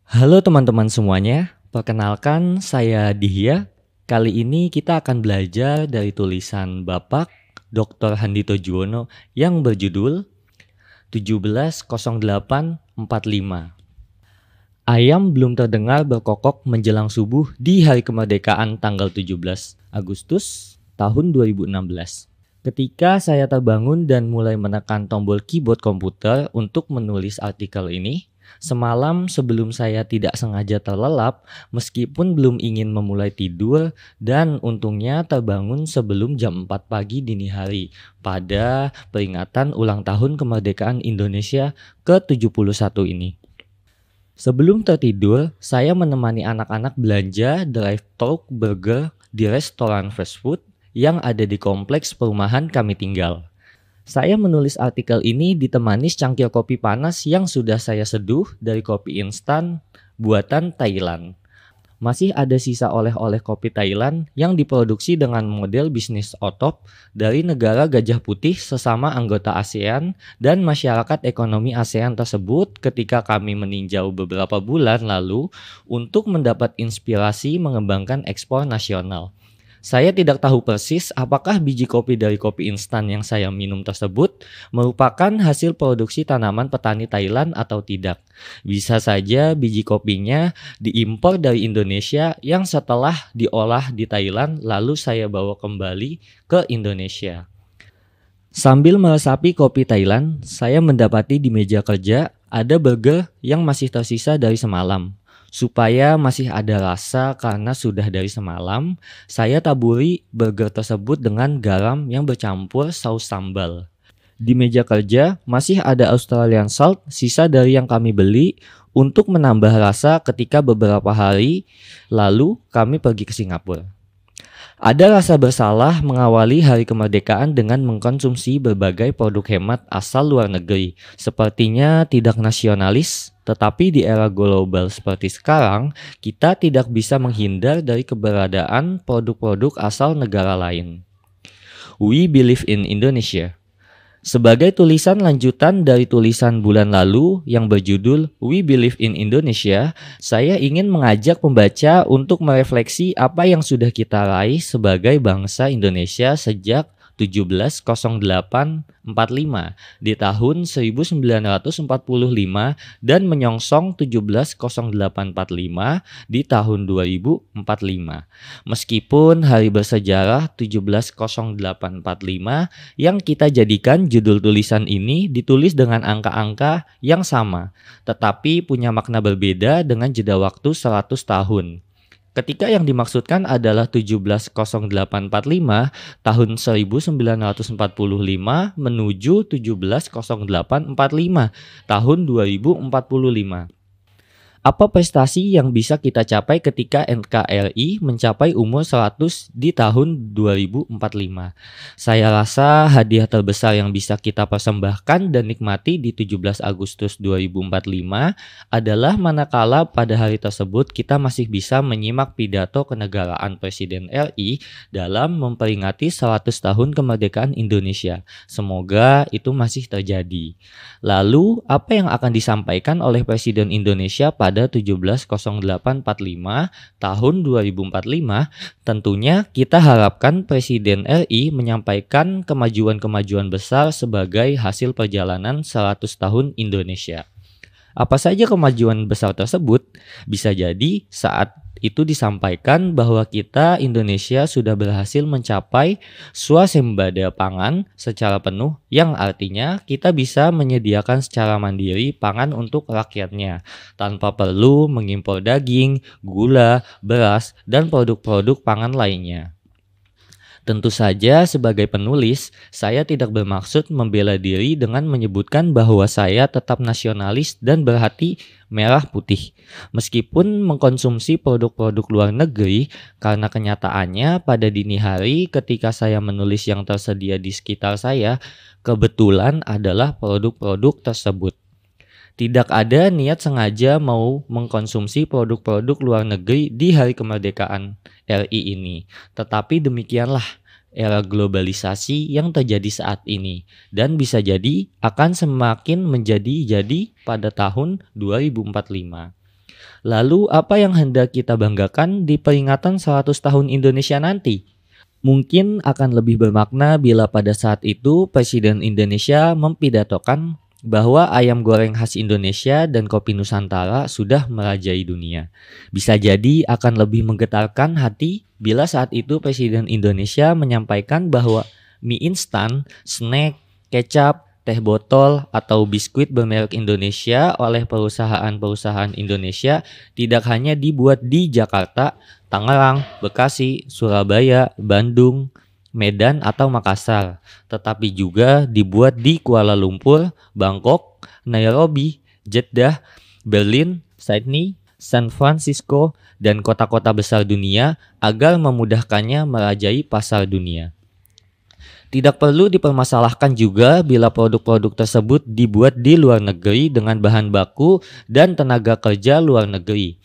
Halo teman-teman semuanya, perkenalkan saya Dihya. Kali ini kita akan belajar dari tulisan Bapak Dr. Handito Juwono yang berjudul 170845. Ayam belum terdengar berkokok menjelang subuh di hari kemerdekaan tanggal 17 Agustus tahun 2016. Ketika saya terbangun dan mulai menekan tombol keyboard komputer untuk menulis artikel ini, semalam sebelum saya tidak sengaja terlelap, meskipun belum ingin memulai tidur, dan untungnya terbangun sebelum jam 4 pagi dini hari pada peringatan ulang tahun kemerdekaan Indonesia ke-71 ini. Sebelum tertidur, saya menemani anak-anak belanja drive-thru burger di restoran fast food yang ada di kompleks perumahan kami tinggal. Saya menulis artikel ini ditemani secangkir kopi panas yang sudah saya seduh dari kopi instan buatan Thailand. Masih ada sisa oleh-oleh kopi Thailand yang diproduksi dengan model bisnis otop dari negara Gajah Putih sesama anggota ASEAN dan masyarakat ekonomi ASEAN tersebut ketika kami meninjau beberapa bulan lalu untuk mendapat inspirasi mengembangkan ekspor nasional. Saya tidak tahu persis apakah biji kopi dari kopi instan yang saya minum tersebut merupakan hasil produksi tanaman petani Thailand atau tidak. Bisa saja biji kopinya diimpor dari Indonesia yang setelah diolah di Thailand lalu saya bawa kembali ke Indonesia. Sambil meresapi kopi Thailand, saya mendapati di meja kerja ada burger yang masih tersisa dari semalam. Supaya masih ada rasa karena sudah dari semalam, saya taburi burger tersebut dengan garam yang bercampur saus sambal. Di meja kerja masih ada Australian salt sisa dari yang kami beli untuk menambah rasa ketika beberapa hari lalu kami pergi ke Singapura. Ada rasa bersalah mengawali hari kemerdekaan dengan mengkonsumsi berbagai produk hemat asal luar negeri. Sepertinya tidak nasionalis, tetapi di era global seperti sekarang, kita tidak bisa menghindar dari keberadaan produk-produk asal negara lain. We believe in Indonesia. Sebagai tulisan lanjutan dari tulisan bulan lalu yang berjudul We Believe in Indonesia, saya ingin mengajak pembaca untuk merefleksi apa yang sudah kita raih sebagai bangsa Indonesia sejak 170845 di tahun 1945 dan menyongsong 170845 di tahun 2045. Meskipun hari bersejarah 170845 yang kita jadikan judul tulisan ini ditulis dengan angka-angka yang sama, tetapi punya makna berbeda dengan jeda waktu 100 tahun. Ketika yang dimaksudkan adalah 170845 tahun 1945 menuju 170845 tahun 2045. Apa prestasi yang bisa kita capai ketika NKRI mencapai umur 100 di tahun 2045? Saya rasa hadiah terbesar yang bisa kita persembahkan dan nikmati di 17 Agustus 2045 adalah manakala pada hari tersebut kita masih bisa menyimak pidato kenegaraan Presiden RI dalam memperingati 100 tahun kemerdekaan Indonesia. Semoga itu masih terjadi. Lalu, apa yang akan disampaikan oleh Presiden Indonesia pada 170845 tahun 2045? Tentunya kita harapkan Presiden RI menyampaikan kemajuan-kemajuan besar sebagai hasil perjalanan 100 tahun Indonesia. Apa saja kemajuan besar tersebut? Bisa jadi saat itu disampaikan bahwa kita Indonesia sudah berhasil mencapai swasembada pangan secara penuh, yang artinya kita bisa menyediakan secara mandiri pangan untuk rakyatnya tanpa perlu mengimpor daging, gula, beras, dan produk-produk pangan lainnya. Tentu saja sebagai penulis, saya tidak bermaksud membela diri dengan menyebutkan bahwa saya tetap nasionalis dan berhati merah putih. Meskipun mengkonsumsi produk-produk luar negeri, karena kenyataannya pada dini hari ketika saya menulis yang tersedia di sekitar saya, kebetulan adalah produk-produk tersebut. Tidak ada niat sengaja mau mengkonsumsi produk-produk luar negeri di hari kemerdekaan RI ini. Tetapi demikianlah era globalisasi yang terjadi saat ini dan bisa jadi akan semakin menjadi pada tahun 2045. Lalu apa yang hendak kita banggakan di peringatan 100 tahun Indonesia nanti? Mungkin akan lebih bermakna bila pada saat itu Presiden Indonesia mempidatokan bahwa ayam goreng khas Indonesia dan kopi Nusantara sudah merajai dunia. Bisa jadi akan lebih menggetarkan hati bila saat itu Presiden Indonesia menyampaikan bahwa mie instan, snack, kecap, teh botol, atau biskuit bermerek Indonesia oleh perusahaan-perusahaan Indonesia tidak hanya dibuat di Jakarta, Tangerang, Bekasi, Surabaya, Bandung, Medan, atau Makassar, tetapi juga dibuat di Kuala Lumpur, Bangkok, Nairobi, Jeddah, Berlin, Sydney, San Francisco, dan kota-kota besar dunia agar memudahkannya merajai pasar dunia. Tidak perlu dipermasalahkan juga bila produk-produk tersebut dibuat di luar negeri dengan bahan baku dan tenaga kerja luar negeri.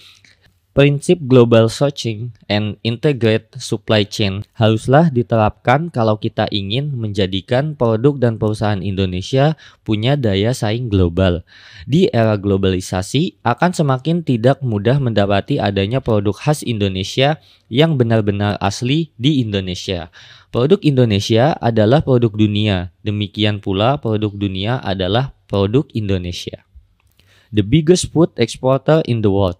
Prinsip global sourcing and integrated supply chain haruslah diterapkan kalau kita ingin menjadikan produk dan perusahaan Indonesia punya daya saing global. Di era globalisasi akan semakin tidak mudah mendapati adanya produk khas Indonesia yang benar-benar asli di Indonesia. Produk Indonesia adalah produk dunia, demikian pula produk dunia adalah produk Indonesia. The biggest food exporter in the world.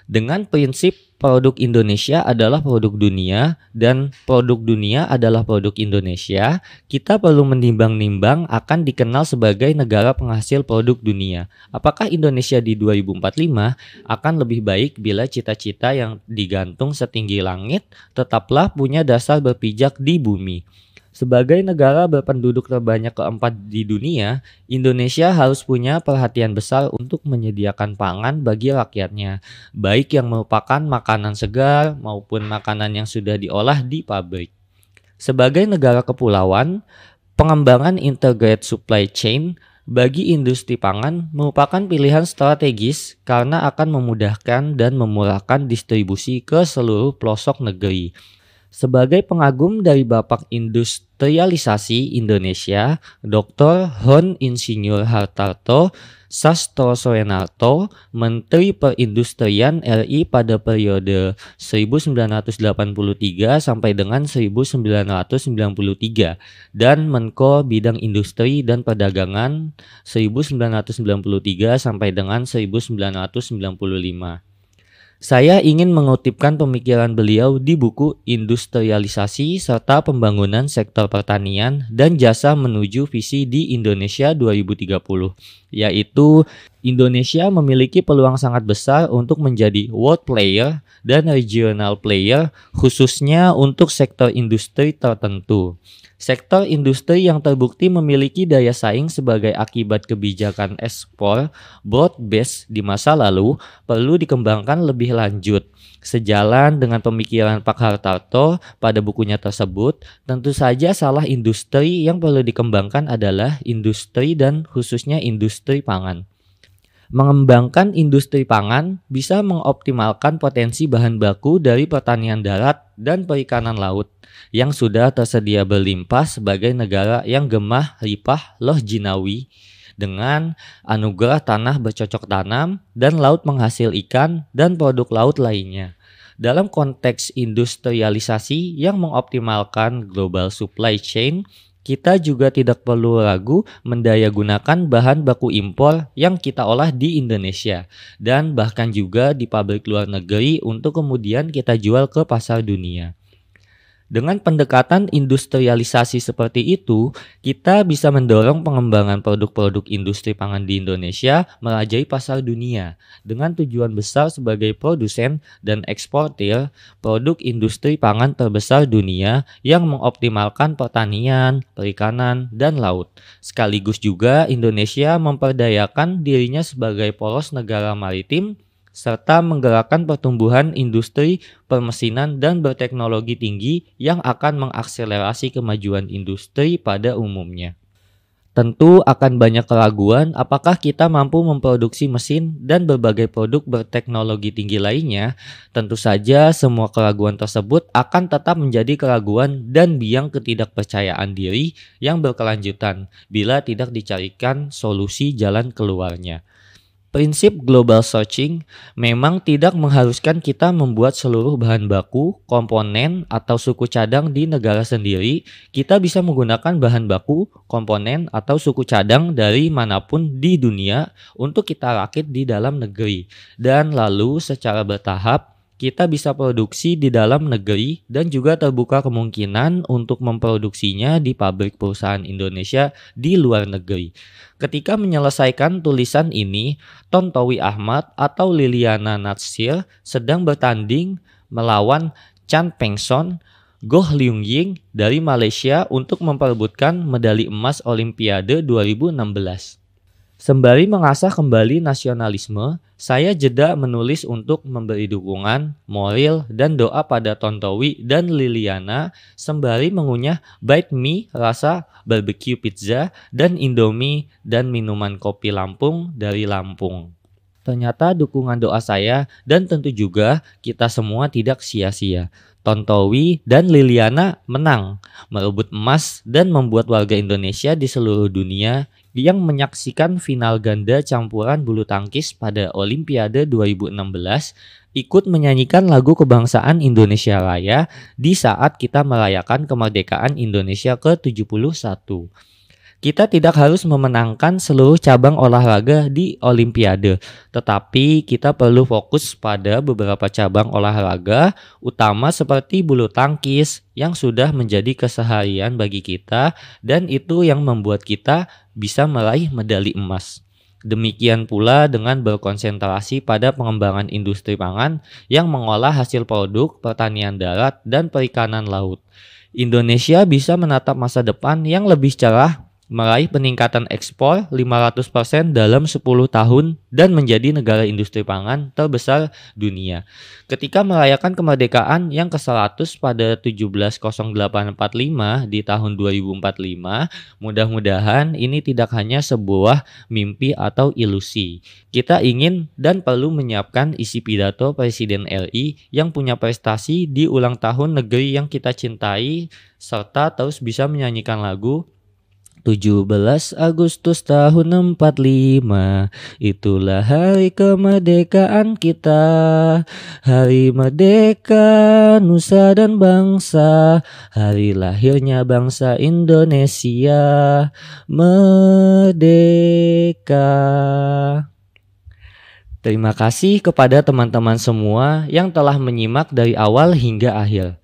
Dengan prinsip produk Indonesia adalah produk dunia dan produk dunia adalah produk Indonesia, kita perlu menimbang-nimbang akan dikenal sebagai negara penghasil produk dunia. Apakah Indonesia di 2045 akan lebih baik bila cita-cita yang digantung setinggi langit tetaplah punya dasar berpijak di bumi? Sebagai negara berpenduduk terbanyak keempat di dunia, Indonesia harus punya perhatian besar untuk menyediakan pangan bagi rakyatnya, baik yang merupakan makanan segar maupun makanan yang sudah diolah di pabrik. Sebagai negara kepulauan, pengembangan integrated supply chain bagi industri pangan merupakan pilihan strategis karena akan memudahkan dan memurahkan distribusi ke seluruh pelosok negeri. Sebagai pengagum dari Bapak Industrialisasi Indonesia, Dr. Hon Insinyur Hartarto Sastrosoenarto, Menteri Perindustrian RI pada periode 1983 sampai dengan 1993 dan Menko Bidang Industri dan Perdagangan 1993 sampai dengan 1995. Saya ingin mengutipkan pemikiran beliau di buku Industrialisasi serta Pembangunan Sektor Pertanian dan Jasa Menuju Visi di Indonesia 2030, yaitu Indonesia memiliki peluang sangat besar untuk menjadi world player dan regional player khususnya untuk sektor industri tertentu. Sektor industri yang terbukti memiliki daya saing sebagai akibat kebijakan ekspor broad-based di masa lalu perlu dikembangkan lebih lanjut. Sejalan dengan pemikiran Pak Hartarto pada bukunya tersebut, tentu saja salah industri yang perlu dikembangkan adalah industri dan khususnya industri pangan. Mengembangkan industri pangan bisa mengoptimalkan potensi bahan baku dari pertanian darat dan perikanan laut yang sudah tersedia berlimpah sebagai negara yang gemah ripah loh jinawi dengan anugerah tanah bercocok tanam dan laut menghasil ikan dan produk laut lainnya. Dalam konteks industrialisasi yang mengoptimalkan global supply chain, kita juga tidak perlu ragu mendayagunakan bahan baku impor yang kita olah di Indonesia dan bahkan juga di pabrik luar negeri untuk kemudian kita jual ke pasar dunia. Dengan pendekatan industrialisasi seperti itu, kita bisa mendorong pengembangan produk-produk industri pangan di Indonesia merajai pasar dunia dengan tujuan besar sebagai produsen dan eksportir produk industri pangan terbesar dunia yang mengoptimalkan pertanian, perikanan, dan laut. Sekaligus juga Indonesia memperdayakan dirinya sebagai poros negara maritim serta menggerakkan pertumbuhan industri permesinan dan berteknologi tinggi yang akan mengakselerasi kemajuan industri pada umumnya. Tentu akan banyak keraguan apakah kita mampu memproduksi mesin dan berbagai produk berteknologi tinggi lainnya. Tentu saja semua keraguan tersebut akan tetap menjadi keraguan dan biang ketidakpercayaan diri yang berkelanjutan bila tidak dicarikan solusi jalan keluarnya. Prinsip global sourcing memang tidak mengharuskan kita membuat seluruh bahan baku, komponen, atau suku cadang di negara sendiri. Kita bisa menggunakan bahan baku, komponen, atau suku cadang dari manapun di dunia untuk kita rakit di dalam negeri. Dan lalu secara bertahap kita bisa produksi di dalam negeri dan juga terbuka kemungkinan untuk memproduksinya di pabrik perusahaan Indonesia di luar negeri. Ketika menyelesaikan tulisan ini, Tontowi Ahmad atau Liliana Natsir sedang bertanding melawan Chan Pengson, Goh Liung Ying dari Malaysia untuk memperebutkan medali emas Olimpiade 2016. Sembari mengasah kembali nasionalisme, saya jeda menulis untuk memberi dukungan, moral, dan doa pada Tontowi dan Liliana sembari mengunyah bite me rasa barbecue pizza dan Indomie dan minuman kopi Lampung dari Lampung. Ternyata dukungan doa saya dan tentu juga kita semua tidak sia-sia. Tontowi dan Liliana menang, merebut emas dan membuat warga Indonesia di seluruh dunia yang menyaksikan final ganda campuran bulu tangkis pada Olimpiade 2016 ikut menyanyikan lagu kebangsaan Indonesia Raya di saat kita merayakan kemerdekaan Indonesia ke-71. Kita tidak harus memenangkan seluruh cabang olahraga di Olimpiade, tetapi kita perlu fokus pada beberapa cabang olahraga utama seperti bulu tangkis yang sudah menjadi keseharian bagi kita dan itu yang membuat kita bisa meraih medali emas. Demikian pula dengan berkonsentrasi pada pengembangan industri pangan yang mengolah hasil produk pertanian darat dan perikanan laut. Indonesia bisa menatap masa depan yang lebih cerah, meraih peningkatan ekspor 500% dalam 10 tahun dan menjadi negara industri pangan terbesar dunia. Ketika merayakan kemerdekaan yang ke-100 pada 170845 di tahun 2045, mudah-mudahan ini tidak hanya sebuah mimpi atau ilusi. Kita ingin dan perlu menyiapkan isi pidato Presiden RI yang punya prestasi di ulang tahun negeri yang kita cintai serta terus bisa menyanyikan lagu 17 Agustus tahun 45, itulah hari kemerdekaan kita. Hari merdeka, nusa dan bangsa, hari lahirnya bangsa Indonesia. Merdeka. Terima kasih kepada teman-teman semua yang telah menyimak dari awal hingga akhir.